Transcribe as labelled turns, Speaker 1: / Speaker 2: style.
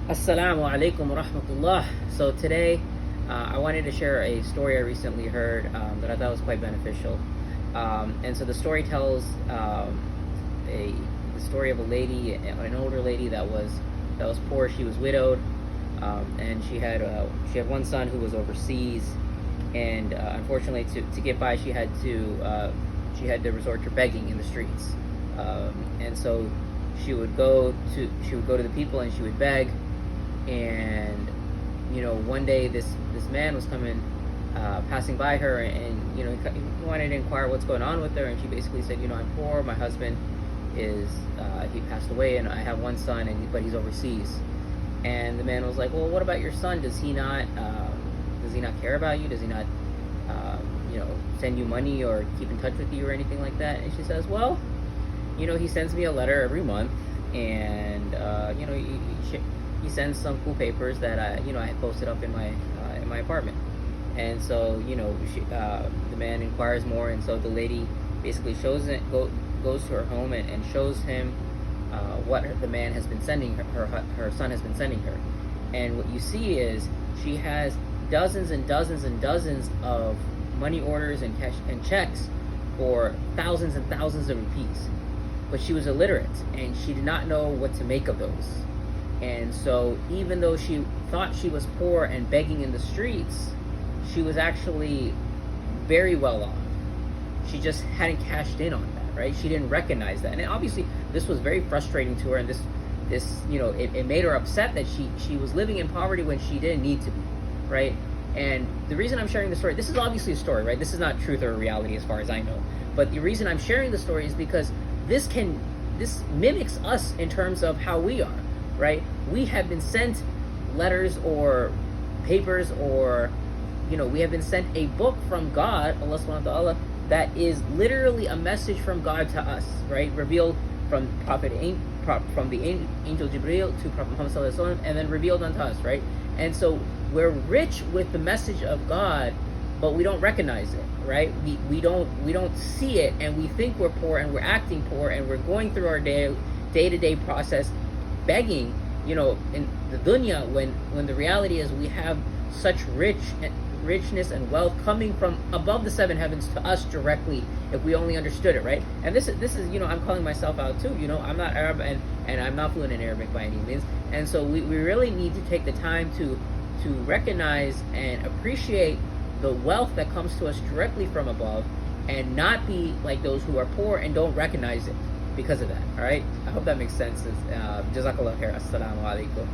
Speaker 1: Assalamu alaikum wa rahmatullah. So today, I wanted to share a story I recently heard that I thought was quite beneficial. And so the story tells the story of a lady, an older lady that was poor. She was widowed, and she had one son who was overseas, and unfortunately, to get by, she had to resort to begging in the streets. And so she would go to the people and she would beg, and one day this man was coming, passing by her, and he wanted to inquire what's going on with her, and she basically said, I'm poor, my husband is he passed away, and I have one son, but he's overseas. And the man was like, well, what about your son? Does he not care about you? Does he not send you money or keep in touch with you or anything like that? And she says, well, he sends me a letter every month, and he sends some cool papers that I had posted up in my apartment. And so the man inquires more, and so the lady basically goes to her home and shows him what the man has been sending her son has been sending her. And what you see is she has dozens and dozens and dozens of money orders and cash and checks for thousands and thousands of rupees, but she was illiterate and she did not know what to make of those. And so even though she thought she was poor and begging in the streets, she was actually very well off. She just hadn't cashed in on that, right? She didn't recognize that. And obviously this was very frustrating to her, and it made her upset that she was living in poverty when she didn't need to be, right? And the reason I'm sharing the story, this is obviously a story, right? This is not truth or reality as far as I know. But the reason I'm sharing the story is because this mimics us in terms of how we are, right? We have been sent letters or papers, or we have been sent a book from God, Allah subhanahu wa ta'ala, that is literally a message from God to us, right? Revealed from from the angel Jibreel to Prophet Muhammad sallallahu alaihi wasallam, and then revealed unto us, right? And so we're rich with the message of God, but we don't recognize it, right? We don't see it, and we think we're poor, and we're acting poor, and we're going through our day-to-day process begging, in the dunya, when the reality is we have such richness and wealth coming from above the seven heavens to us directly, if we only understood it, right? And this is I'm calling myself out too. I'm not Arab, and I'm not fluent in Arabic by any means, and so we really need to take the time to recognize and appreciate the wealth that comes to us directly from above, and not be like those who are poor and don't recognize it because of that. All right, I hope that makes sense. Jazakallah khair. Assalamu alaikum.